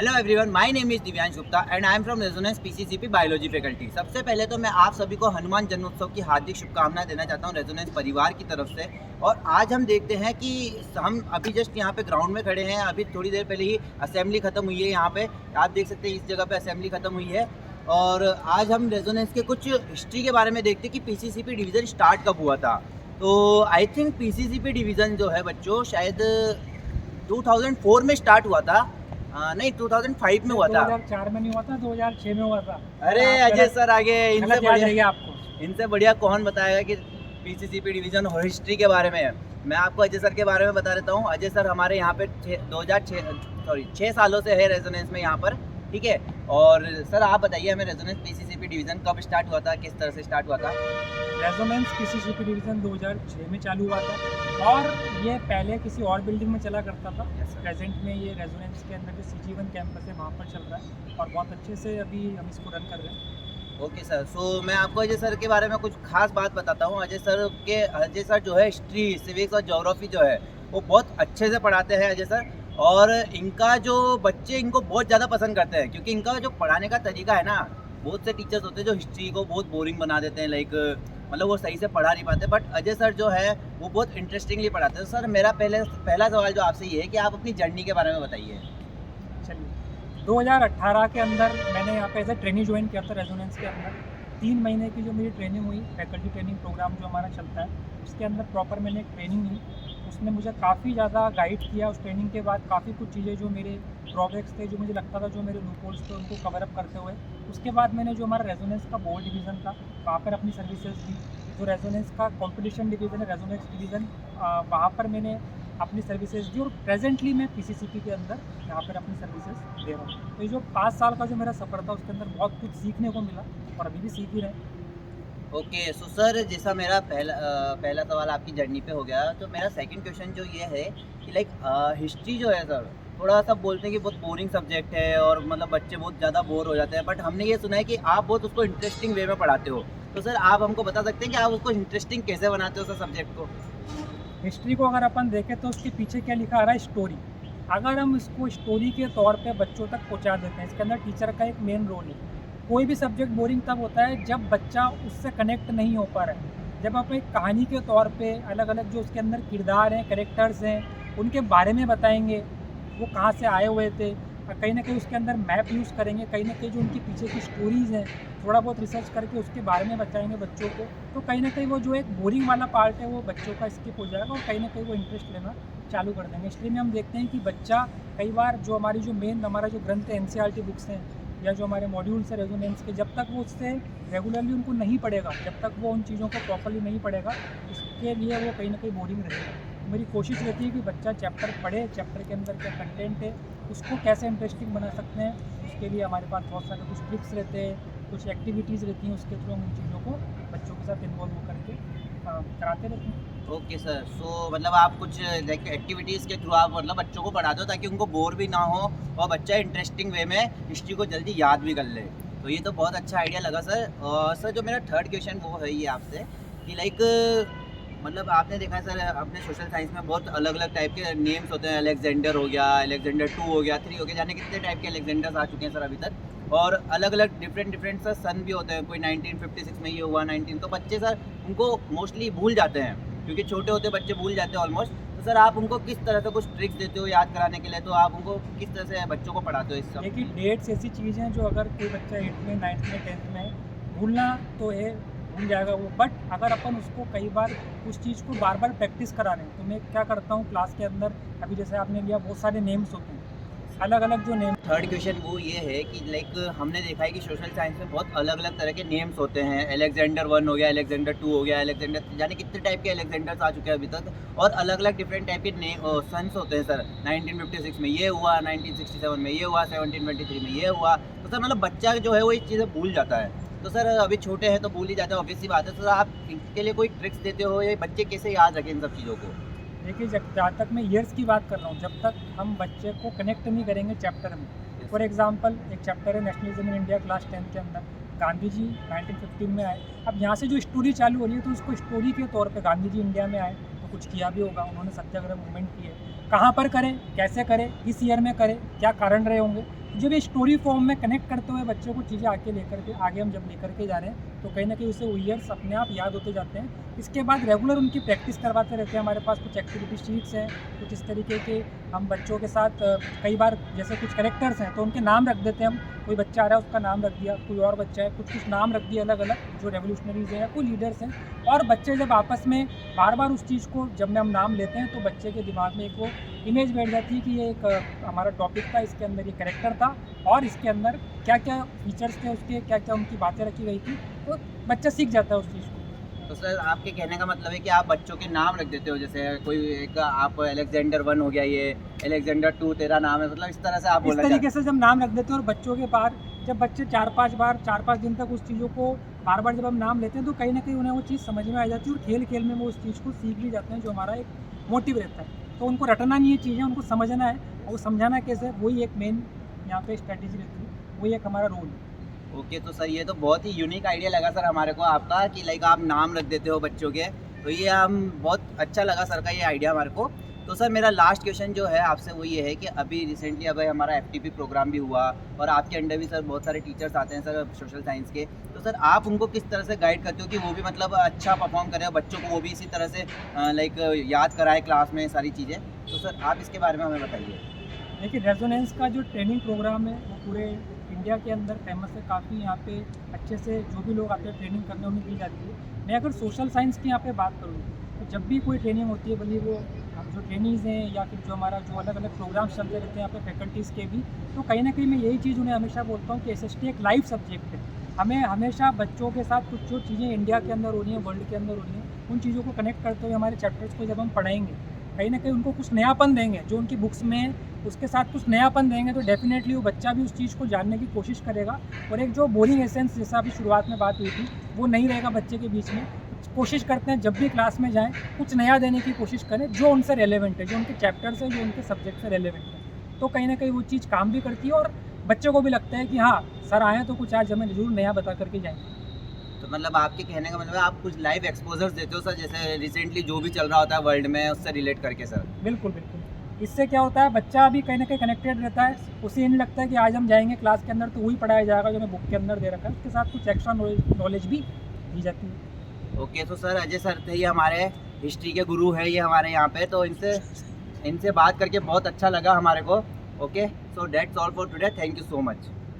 Hello everyone, my name is Divyansh Gupta and I am from Resonance PCCP biology faculty. सबसे पहले तो मैं आप सभी को हनुमान जन्मोत्सव की हार्दिक शुभकामनाएं देना चाहता हूं रेजोनेंस परिवार की तरफ से। और आज हम देखते हैं कि हम अभी जस्ट यहाँ पे ग्राउंड में खड़े हैं। अभी थोड़ी देर पहले ही असेंबली खत्म हुई है। यहाँ पे आप देख सकते हैं इस जगह पे असेंबली खत्म हुई है। और आज हम रेजोनेंस के कुछ हिस्ट्री के बारे में देखते हैं कि पीसीसीपी डिवीज़न स्टार्ट कब हुआ था। तो आई थिंक पीसीसीपी डिवीज़न जो है बच्चों शायद 2004 में स्टार्ट हुआ था। नहीं, 2005 में हुआ था। 2004 में नहीं हुआ था, 2006 में हुआ था। अरे अजय सर आगे इनसे याद बढ़िया रहेगा आपको। इनसे बढ़िया कौन बताएगा कि पीसीसीपी डिवीज़न और हिस्ट्री के बारे में है। मैं आपको अजय सर के बारे में बता देता हूँ। अजय सर हमारे यहाँ पे 6 सालों से है रेजोनेंस में यहाँ पर, ठीक है। और सर आप बताइए हमें रेजोनेंस पीसीसीपी डिवीज़न कब स्टार्ट हुआ था, किस तरह से स्टार्ट हुआ था? रेजोनेंस पीसीसीपी डिवीज़न 2006 में चालू हुआ था और ये पहले किसी और बिल्डिंग में चला करता था। प्रेजेंट में ये रेजोनेंस के अंदर जो CG1 कैंपस है वहाँ पर चल रहा है और बहुत अच्छे से अभी हम इसको रन कर रहे हैं। ओके सर, सो मैं आपको अजय सर के बारे में कुछ खास बात बताता हूँ। अजय सर जो है हिस्ट्री, सिविक्स और ज्योग्राफी जो है वो बहुत अच्छे से पढ़ाते हैं अजय सर। और इनका जो बच्चे इनको बहुत ज़्यादा पसंद करते हैं क्योंकि इनका जो पढ़ाने का तरीका है ना, बहुत से टीचर्स होते हैं जो हिस्ट्री को बहुत बोरिंग बना देते हैं, मतलब वो सही से पढ़ा नहीं पाते। बट अजय सर जो है वो बहुत इंटरेस्टिंगली पढ़ाते हैं। सर मेरा पहला सवाल जो आपसे ये है कि आप अपनी जर्नी के बारे में बताइए। चलिए, 2018 के अंदर मैंने यहाँ पे एज ए ट्रेनिंग ज्वाइन किया था रेजोनेंस के अंदर। 3 महीने की जो मेरी ट्रेनिंग हुई, फैकल्टी ट्रेनिंग प्रोग्राम जो हमारा चलता है उसके अंदर प्रॉपर मैंने एक ट्रेनिंग ली। उसने मुझे काफ़ी ज़्यादा गाइड किया। उस ट्रेनिंग के बाद काफ़ी कुछ चीज़ें जो मेरे ड्रॉबैक्स थे, जो मुझे लगता था जो मेरे लूपहोल्स थे, उनको कवर अप करते हुए उसके बाद मैंने जो हमारा रेजोनेंस का बोर्ड डिवीज़न था वहाँ पर अपनी सर्विसेज दी। जो रेजोनेंस का कंपटीशन डिवीज़न है, रेजोनेंस डिवीज़न, वहाँ पर मैंने अपनी सर्विसेज दी और प्रेजेंटली मैं पीसीसीपी के अंदर यहाँ पर अपनी सर्विसेज दे रहा हूँ। तो ये जो 5 साल का जो मेरा सफ़र था उसके अंदर बहुत कुछ सीखने को मिला और अभी भी सीख ही रहे हैं। ओके, सो सर जैसा मेरा पहला सवाल आपकी जर्नी पे हो गया, तो मेरा सेकंड क्वेश्चन जो ये है कि हिस्ट्री जो है सर, थोड़ा सा बोलते हैं कि बहुत बोरिंग सब्जेक्ट है और मतलब बच्चे बहुत ज़्यादा बोर हो जाते हैं। बट हमने ये सुना है कि आप बहुत उसको इंटरेस्टिंग वे में पढ़ाते हो। तो सर आप हमको बता सकते हैं कि आप उसको इंटरेस्टिंग कैसे बनाते हो सर सब्जेक्ट को? हिस्ट्री को अगर अपन देखें तो उसके पीछे क्या लिखा आ रहा है, स्टोरी। अगर हम इसको स्टोरी के तौर पे बच्चों तक पहुंचा देते हैं, इसके अंदर टीचर का एक मेन रोल है। कोई भी सब्जेक्ट बोरिंग तब होता है जब बच्चा उससे कनेक्ट नहीं हो पा रहा है। जब आप एक कहानी के तौर पे अलग अलग जो उसके अंदर किरदार हैं, कैरेक्टर्स हैं, उनके बारे में बताएंगे, वो कहाँ से आए हुए थे, कहीं ना कहीं उसके अंदर मैप यूज़ करेंगे, कहीं ना कहीं जो उनकी पीछे की स्टोरीज़ हैं थोड़ा बहुत रिसर्च करके उसके बारे में बताएंगे बच्चों को, तो कहीं ना कहीं वो जो एक बोरिंग वाला पार्ट है वो बच्चों का स्किप हो जाएगा और कहीं ना कहीं वो इंटरेस्ट लेना चालू कर देंगे। इसलिए में हम देखते हैं कि बच्चा कई बार जो हमारी जो मेन हमारा जो ग्रंथ है, NCERT बुक्स हैं या जो हमारे मॉड्यूल्स है रेजोनेंस के, जब तक वो उससे रेगुलरली उनको नहीं पढ़ेगा, जब तक वो उन चीज़ों को प्रॉपर्ली नहीं पढ़ेगा, उसके लिए वो कहीं ना कहीं बोरिंग रहेगा। मेरी कोशिश रहती है कि बच्चा चैप्टर पढ़े, चैप्टर के अंदर क्या कंटेंट है उसको कैसे इंटरेस्टिंग बना सकते हैं। उसके लिए हमारे पास बहुत सारे कुछ ट्रिक्स रहते हैं, कुछ एक्टिविटीज़ रहती हैं, उसके थ्रू हम उन चीज़ों को बच्चों के साथ इन्वॉल्व होकर के कराते रहते हैं। ओके सर, सो मतलब आप कुछ एक्टिविटीज़ के थ्रू आप मतलब बच्चों को पढ़ाते हो ताकि उनको बोर भी ना हो और बच्चा इंटरेस्टिंग वे में हिस्ट्री को जल्दी याद भी कर ले। तो ये तो बहुत अच्छा आइडिया लगा सर। और सर जो मेरा थर्ड क्वेश्चन वो है ये आपसे कि मतलब आपने देखा है सर, अपने सोशल साइंस में बहुत अलग अलग टाइप के नेम्स होते हैं। अलेक्जेंडर हो गया, अलेक्जेंडर 2 हो गया, 3 हो गया, जाने कितने टाइप के अलेक्जेंडर्स आ चुके हैं सर अभी तक। और अलग अलग डिफरेंट सर सन भी होते हैं। कोई 1956 में ये हुआ 19, तो बच्चे सर उनको मोस्टली भूल जाते हैं क्योंकि छोटे होते बच्चे भूल जाते हैं ऑलमोस्ट। तो सर आप उनको किस तरह से कुछ ट्रिक्स देते हो याद कराने के लिए? तो आप उनको किस तरह से बच्चों को पढ़ाते हो इस सब? देखिए, डेट्स ऐसी चीज़ हैं जो अगर कोई बच्चा 8th में, 9th में, 10th में भूलना तो है, भूल जाएगा वो। बट अगर अपन उसको कई बार उस चीज़ को बार बार प्रैक्टिस करा रहे हैं, तो मैं क्या करता हूँ क्लास के अंदर, अभी जैसे आपने लिया बहुत सारे नेम्स होते हैं, अलग अलग जो नेम। थर्ड क्वेश्चन वो ये है कि हमने देखा है कि सोशल साइंस में बहुत अलग अलग तरह के नेम्स होते हैं। अलेक्जेंडर 1 हो गया, अलेक्जेंडर 2 हो गया, अलेक्जेंडर जाने कितने टाइप के अलेक्जेंडर्स आ चुके हैं अभी तक। और अलग अलग डिफरेंट टाइप के सन्स होते हैं सर। 1956 में ये हुआ, 1967 में ये हुआ, 1723 में ये हुआ। तो सर मतलब बच्चा जो है वो ये चीज़ें भूल जाता है। तो सर अभी छोटे हैं तो भूल ही जाते हैं, ऑब्वियस सी बात है। तो सर आप इनके लिए कोई ट्रिक्स देते हो या बच्चे कैसे याद रखें इन सब चीज़ों को? देखिए, जहाँ तक मैं ईयर्स की बात कर रहा हूँ, जब तक हम बच्चे को कनेक्ट नहीं करेंगे चैप्टर में। फॉर एग्जांपल एक चैप्टर है नेशनलिज्म इन इंडिया क्लास 10 के अंदर, गांधी जी 1915 में आए। अब यहाँ से जो स्टोरी चालू हो रही है तो उसको स्टोरी के तौर पे गांधी जी इंडिया में आए तो कुछ किया भी होगा, उन्होंने सत्याग्रह मूवमेंट किए, कहाँ पर करें, कैसे करें, किस ईयर में करें, क्या कारण रहे होंगे, जब ये स्टोरी फॉर्म में कनेक्ट करते हुए बच्चों को चीज़ें आगे हम जब लेकर के जा रहे हैं तो कहीं ना कहीं उसे वो ईयर्स अपने आप याद होते जाते हैं। इसके बाद रेगुलर उनकी प्रैक्टिस करवाते रहते हैं। हमारे पास कुछ एक्टिविटी शीट्स हैं, कुछ इस तरीके के हम बच्चों के साथ कई बार जैसे कुछ कैरेक्टर्स हैं तो उनके नाम रख देते हैं हम। कोई बच्चा आ रहा है उसका नाम रख दिया, कोई और बच्चा है कुछ नाम रख दिया अलग अलग, जो रेवोल्यूशनरीज हैं या कोई लीडर्स हैं। और बच्चे जब आपस में बार बार उस चीज़ को जब हम नाम लेते हैं तो बच्चे के दिमाग में एक वो इमेज बैठ जाती है कि ये एक हमारा टॉपिक था, इसके अंदर ये कैरेक्टर था और इसके अंदर क्या क्या फीचर्स थे, उसके क्या क्या उनकी बातें रखी गई थी, तो बच्चा सीख जाता है उस चीज़ को। तो सर आपके कहने का मतलब है कि आप बच्चों के नाम रख देते हो, जैसे कोई एक आप अलेक्जेंडर 1 हो गया, ये अलेक्जेंडर 2 तेरा नाम है, मतलब इस तरह से आप इस बोलना तरीके से जब नाम रख देते हैं और बच्चों के बाहर जब बच्चे 4-5 दिन तक उस चीज़ों को बार बार जब हम नाम लेते हैं तो कहीं ना कहीं उन्हें वो चीज़ समझ में आ जाती है और खेल खेल में वो उस चीज़ को सीख भी जाते हैं, जो हमारा एक मोटिव रहता है। तो उनको रटना नहीं है चीज़ें, उनको समझना है और वो समझाना कैसे, वही एक मेन यहाँ पे स्ट्रेटेजी रहती है, वही एक हमारा रोल है। ओके। तो सर ये तो बहुत ही यूनिक आइडिया लगा सर हमारे को आपका, कि लाइक आप नाम रख देते हो बच्चों के, तो ये हम बहुत अच्छा लगा सर का ये आइडिया हमारे को। तो सर मेरा लास्ट क्वेश्चन जो है आपसे वो ये है कि अभी रिसेंटली अभी हमारा FTP प्रोग्राम भी हुआ और आपके अंडर भी सर बहुत सारे टीचर्स आते हैं सर सोशल साइंस के, तो सर आप उनको किस तरह से गाइड करते हो कि वो भी मतलब अच्छा परफॉर्म करें, बच्चों को वो भी इसी तरह से लाइक याद कराए क्लास में सारी चीज़ें, तो सर आप इसके बारे में हमें बताइए। देखिए रेजोनेंस का जो ट्रेनिंग प्रोग्राम है वो पूरे इंडिया के अंदर फेमस है, काफ़ी यहाँ पे अच्छे से जो भी लोग आते हैं ट्रेनिंग करने उन्हें दी जाती है। मैं अगर सोशल साइंस की यहाँ पे बात करूँ तो जब भी कोई ट्रेनिंग होती है, भले वो हम जो ट्रेनिंग्स हैं या फिर जो हमारा जो अलग अलग प्रोग्राम्स चलते रहते हैं यहाँ पे फैकल्टीज़ के भी, तो कहीं ना कहीं मैं यही चीज़ उन्हें हमेशा बोलता हूँ कि SST एक लाइव सब्जेक्ट है। हमें हमेशा बच्चों के साथ कुछ जो चीज़ें इंडिया के अंदर हो रही हैं, वर्ल्ड के अंदर हो रही हैं, उन चीज़ों को कनेक्ट करते हुए हमारे चैप्टर्स को जब हम पढ़ाएंगे, कहीं ना कहीं उनको कुछ नयापन देंगे जो उनकी बुक्स में, उसके साथ कुछ नयापन देंगे तो डेफिनेटली वो बच्चा भी उस चीज़ को जानने की कोशिश करेगा और एक जो बोरिंग एसेंस जैसा अभी शुरुआत में बात हुई थी वो नहीं रहेगा बच्चे के बीच में। कोशिश करते हैं जब भी क्लास में जाएं कुछ नया देने की कोशिश करें जो उनसे रेलेवेंट है, जो उनके चैप्टर्स है, जो उनके सब्जेक्ट से रेलेवेंट है, तो कहीं ना कहीं वो चीज़ काम भी करती है और बच्चों को भी लगता है कि हाँ सर आए तो कुछ आज हमें जरूर नया बता करके जाएंगे। तो मतलब आपके कहने का मतलब है आप कुछ लाइव एक्सपोजर्स देते हो सर, जैसे रिसेंटली जो भी चल रहा होता है वर्ल्ड में उससे रिलेट करके सर। बिल्कुल बिल्कुल, इससे क्या होता है बच्चा भी कहीं ना कहीं कनेक्टेड रहता है, उसे ये नहीं लगता है कि आज हम जाएंगे क्लास के अंदर तो वही पढ़ाया जाएगा जो हमें बुक के अंदर दे रखा है, उसके साथ कुछ एक्स्ट्रा नॉलेज भी दी जाती है। ओके। तो सर अजय सर थे, ये हमारे हिस्ट्री के गुरु है ये हमारे यहाँ पे, तो इनसे बात करके बहुत अच्छा लगा हमारे को। Okay, so that's all for today, thank you so much.